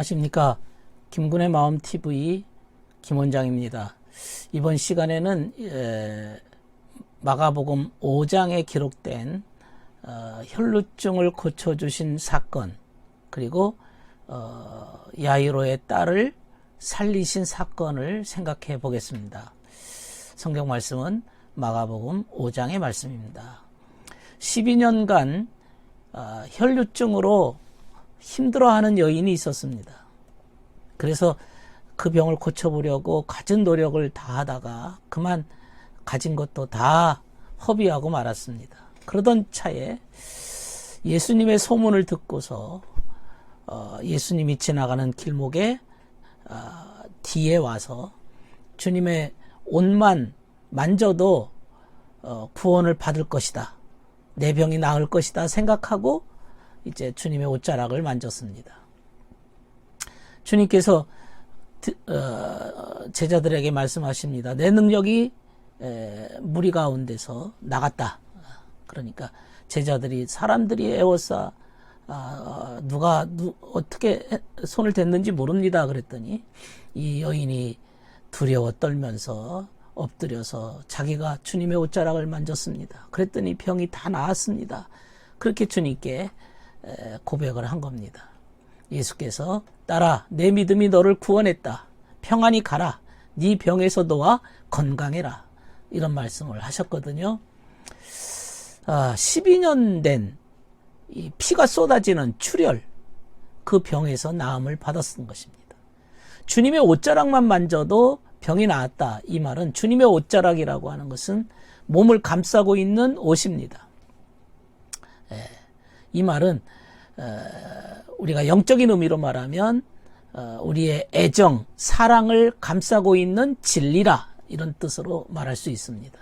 안녕하십니까. 김군의 마음TV 김원장입니다. 이번 시간에는 마가복음 5장에 기록된 혈루증을 고쳐주신 사건, 그리고 야이로의 딸을 살리신 사건을 생각해 보겠습니다. 성경 말씀은 마가복음 5장의 말씀입니다. 12년간 혈루증으로 힘들어하는 여인이 있었습니다. 그래서 그 병을 고쳐보려고 갖은 노력을 다 하다가 그만 가진 것도 다 허비하고 말았습니다. 그러던 차에 예수님의 소문을 듣고서 예수님이 지나가는 길목에 뒤에 와서 주님의 옷만 만져도 구원을 받을 것이다, 내 병이 나을 것이다 생각하고 이제 주님의 옷자락을 만졌습니다. 주님께서 제자들에게 말씀하십니다. 내 능력이 무리 가운데서 나갔다. 그러니까 제자들이 사람들이 애워싸 누가 어떻게 손을 댔는지 모릅니다. 그랬더니 이 여인이 두려워 떨면서 엎드려서 자기가 주님의 옷자락을 만졌습니다. 그랬더니 병이 다 나았습니다. 그렇게 주님께 고백을 한 겁니다. 예수께서 딸아, 내 믿음이 너를 구원했다. 평안히 가라. 네 병에서 놓아 건강해라. 이런 말씀을 하셨거든요. 12년 된 이 피가 쏟아지는 출혈, 그 병에서 나음을 받았던 것입니다. 주님의 옷자락만 만져도 병이 나았다. 이 말은 주님의 옷자락이라고 하는 것은 몸을 감싸고 있는 옷입니다. 이 말은 우리가 영적인 의미로 말하면 우리의 애정, 사랑을 감싸고 있는 진리라, 이런 뜻으로 말할 수 있습니다.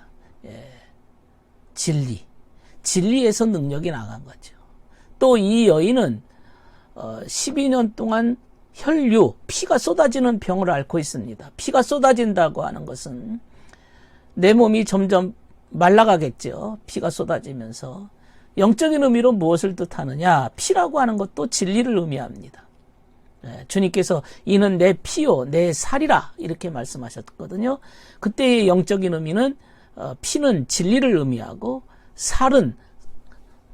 진리에서 능력이 나간 거죠. 또 이 여인은 12년 동안 혈류, 피가 쏟아지는 병을 앓고 있습니다. 피가 쏟아진다고 하는 것은 내 몸이 점점 말라가겠죠. 피가 쏟아지면서. 영적인 의미로 무엇을 뜻하느냐? 피라고 하는 것도 진리를 의미합니다. 주님께서 이는 내 피요 내 살이라, 이렇게 말씀하셨거든요. 그때의 영적인 의미는 피는 진리를 의미하고 살은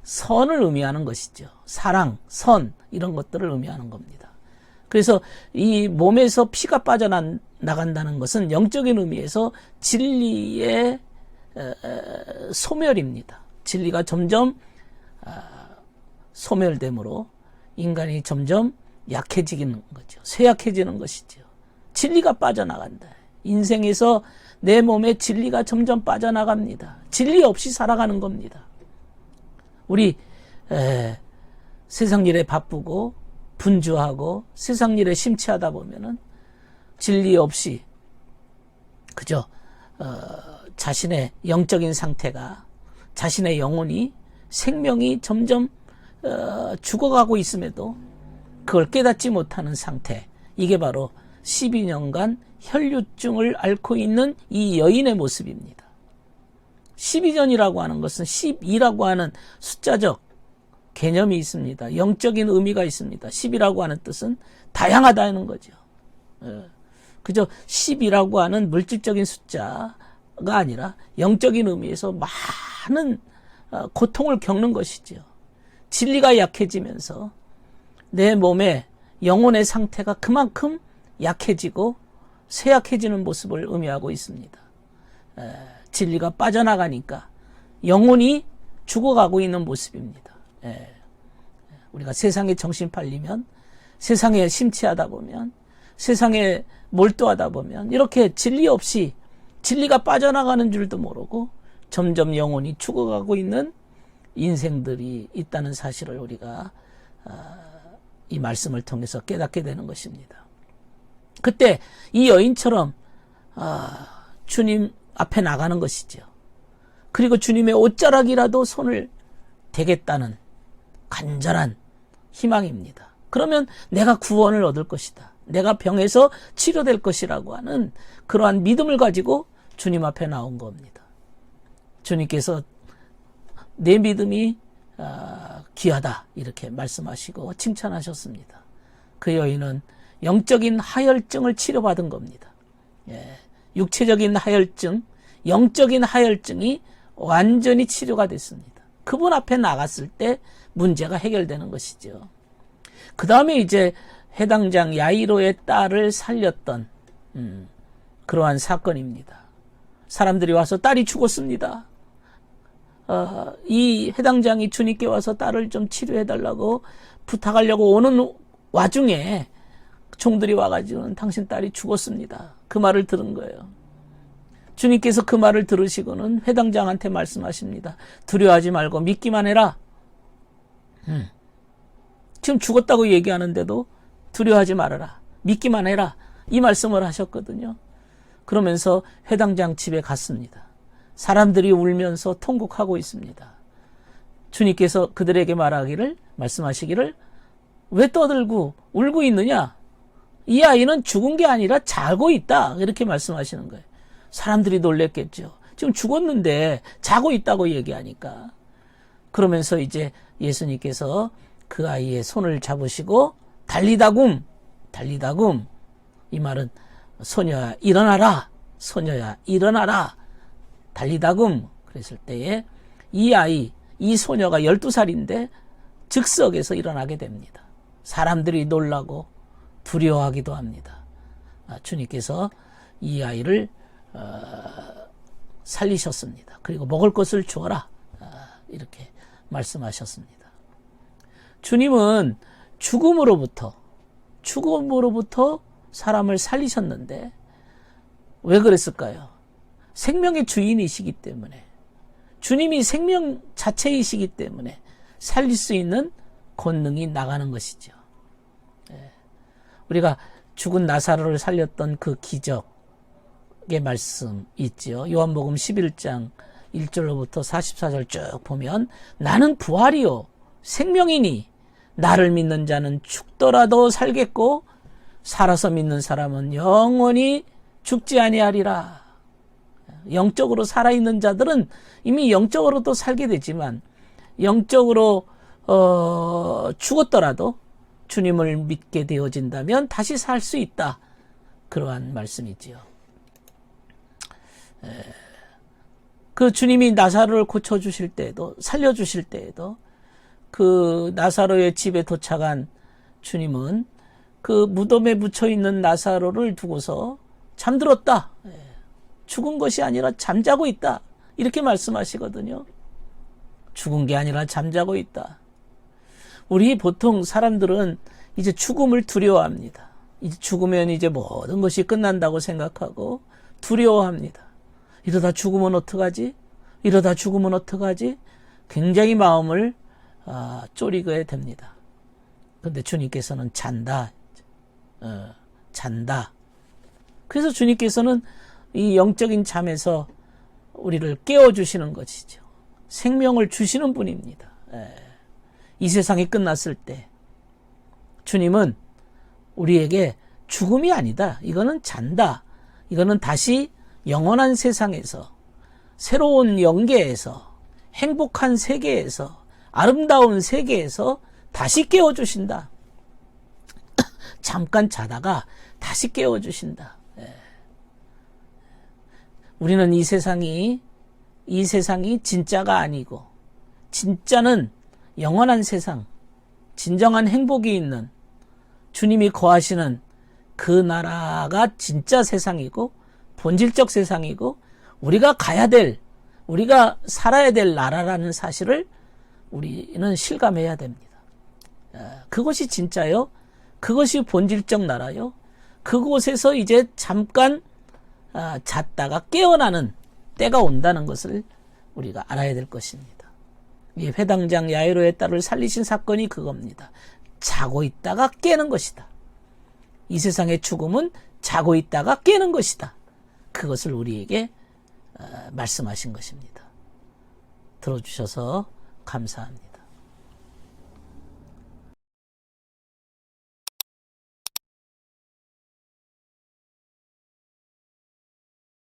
선을 의미하는 것이죠. 사랑, 선, 이런 것들을 의미하는 겁니다. 그래서 이 몸에서 피가 빠져나간다는 것은 영적인 의미에서 진리의 소멸입니다. 진리가 점점 소멸됨으로 인간이 점점 약해지는 거죠. 쇠약해지는 것이죠. 진리가 빠져나간다. 인생에서 내 몸에 진리가 점점 빠져나갑니다. 진리 없이 살아가는 겁니다. 우리 세상 일에 바쁘고 분주하고 세상 일에 심취하다 보면은 진리 없이 그저 자신의 영적인 상태가, 자신의 영혼이, 생명이 점점 죽어가고 있음에도 그걸 깨닫지 못하는 상태, 이게 바로 12년간 혈루증을 앓고 있는 이 여인의 모습입니다. 12년이라고 하는 것은 12라고 하는 숫자적 개념이 있습니다. 영적인 의미가 있습니다. 10이라고 하는 뜻은 다양하다는 거죠. 그저 10이라고 하는 물질적인 숫자가 아니라 영적인 의미에서 많은 고통을 겪는 것이죠. 진리가 약해지면서 내 몸의 영혼의 상태가 그만큼 약해지고 쇠약해지는 모습을 의미하고 있습니다. 진리가 빠져나가니까 영혼이 죽어가고 있는 모습입니다. 우리가 세상에 정신 팔리면, 세상에 심취하다 보면, 세상에 몰두하다 보면 이렇게 진리 없이 진리가 빠져나가는 줄도 모르고 점점 영혼이 죽어가고 있는 인생들이 있다는 사실을 우리가 이 말씀을 통해서 깨닫게 되는 것입니다. 그때 이 여인처럼 주님 앞에 나가는 것이죠. 그리고 주님의 옷자락이라도 손을 대겠다는 간절한 희망입니다. 그러면 내가 구원을 얻을 것이다, 내가 병에서 치료될 것이라고 하는 그러한 믿음을 가지고 주님 앞에 나온 겁니다. 주님께서 내 믿음이 귀하다, 이렇게 말씀하시고 칭찬하셨습니다. 그 여인은 영적인 하혈증을 치료받은 겁니다. 예, 육체적인 하혈증, 영적인 하혈증이 완전히 치료가 됐습니다. 그분 앞에 나갔을 때 문제가 해결되는 것이죠. 그 다음에 이제 해당장 야이로의 딸을 살렸던 그러한 사건입니다. 사람들이 와서 딸이 죽었습니다. 이 해당장이 주님께 와서 딸을 좀 치료해달라고 부탁하려고 오는 와중에 종들이 와가지고는 당신 딸이 죽었습니다. 그 말을 들은 거예요. 주님께서 그 말을 들으시고는 회당장한테 말씀하십니다. 두려워하지 말고 믿기만 해라. 지금 죽었다고 얘기하는데도 두려워하지 말아라. 믿기만 해라. 이 말씀을 하셨거든요. 그러면서 회당장 집에 갔습니다. 사람들이 울면서 통곡하고 있습니다. 주님께서 그들에게 말씀하시기를 왜 떠들고 울고 있느냐? 이 아이는 죽은 게 아니라 자고 있다. 이렇게 말씀하시는 거예요. 사람들이 놀랬겠죠. 지금 죽었는데 자고 있다고 얘기하니까. 그러면서 이제 예수님께서 그 아이의 손을 잡으시고 달리다굼. 이 말은 소녀야 일어나라. 소녀야 일어나라. 달리다굼. 그랬을 때에 이 아이, 이 소녀가 12살인데 즉석에서 일어나게 됩니다. 사람들이 놀라고 두려워하기도 합니다. 주님께서 이 아이를 살리셨습니다. 그리고 먹을 것을 주어라. 이렇게 말씀하셨습니다. 주님은 죽음으로부터 사람을 살리셨는데 왜 그랬을까요? 생명의 주인이시기 때문에, 주님이 생명 자체이시기 때문에 살릴 수 있는 권능이 나가는 것이죠. 우리가 죽은 나사로를 살렸던 그 기적의 말씀 있죠. 요한복음 11장 1절로부터 44절 쭉 보면 나는 부활이요 생명이니 나를 믿는 자는 죽더라도 살겠고 살아서 믿는 사람은 영원히 죽지 아니하리라. 영적으로 살아있는 자들은 이미 영적으로도 살게 되지만 영적으로 죽었더라도 주님을 믿게 되어진다면 다시 살 수 있다. 그러한 말씀이지요. 그 주님이 나사로를 고쳐주실 때에도, 살려주실 때에도 그 나사로의 집에 도착한 주님은 그 무덤에 묻혀있는 나사로를 두고서 잠들었다. 죽은 것이 아니라 잠자고 있다. 이렇게 말씀하시거든요. 죽은 게 아니라 잠자고 있다. 우리 보통 사람들은 이제 죽음을 두려워합니다. 이제 죽으면 이제 모든 것이 끝난다고 생각하고 두려워합니다. 이러다 죽으면 어떡하지? 이러다 죽으면 어떡하지? 굉장히 마음을 쪼리게 됩니다. 그런데 주님께서는 잔다. 잔다. 그래서 주님께서는 이 영적인 잠에서 우리를 깨워주시는 것이죠. 생명을 주시는 분입니다. 이 세상이 끝났을 때 주님은 우리에게 죽음이 아니다. 이거는 잔다. 이거는 다시 영원한 세상에서 새로운 영계에서 행복한 세계에서 아름다운 세계에서 다시 깨워주신다. 잠깐 자다가 다시 깨워주신다. 우리는 이 세상이 진짜가 아니고 진짜는 영원한 세상, 진정한 행복이 있는 주님이 거하시는 그 나라가 진짜 세상이고 본질적 세상이고 우리가 가야 될, 우리가 살아야 될 나라라는 사실을 우리는 실감해야 됩니다. 그것이 진짜요. 그것이 본질적 나라요. 그곳에서 이제 잠깐 잤다가 깨어나는 때가 온다는 것을 우리가 알아야 될 것입니다. 이 회당장 야이로의 딸을 살리신 사건이 그겁니다. 자고 있다가 깨는 것이다. 이 세상의 죽음은 자고 있다가 깨는 것이다. 그것을 우리에게 말씀하신 것입니다. 들어주셔서 감사합니다.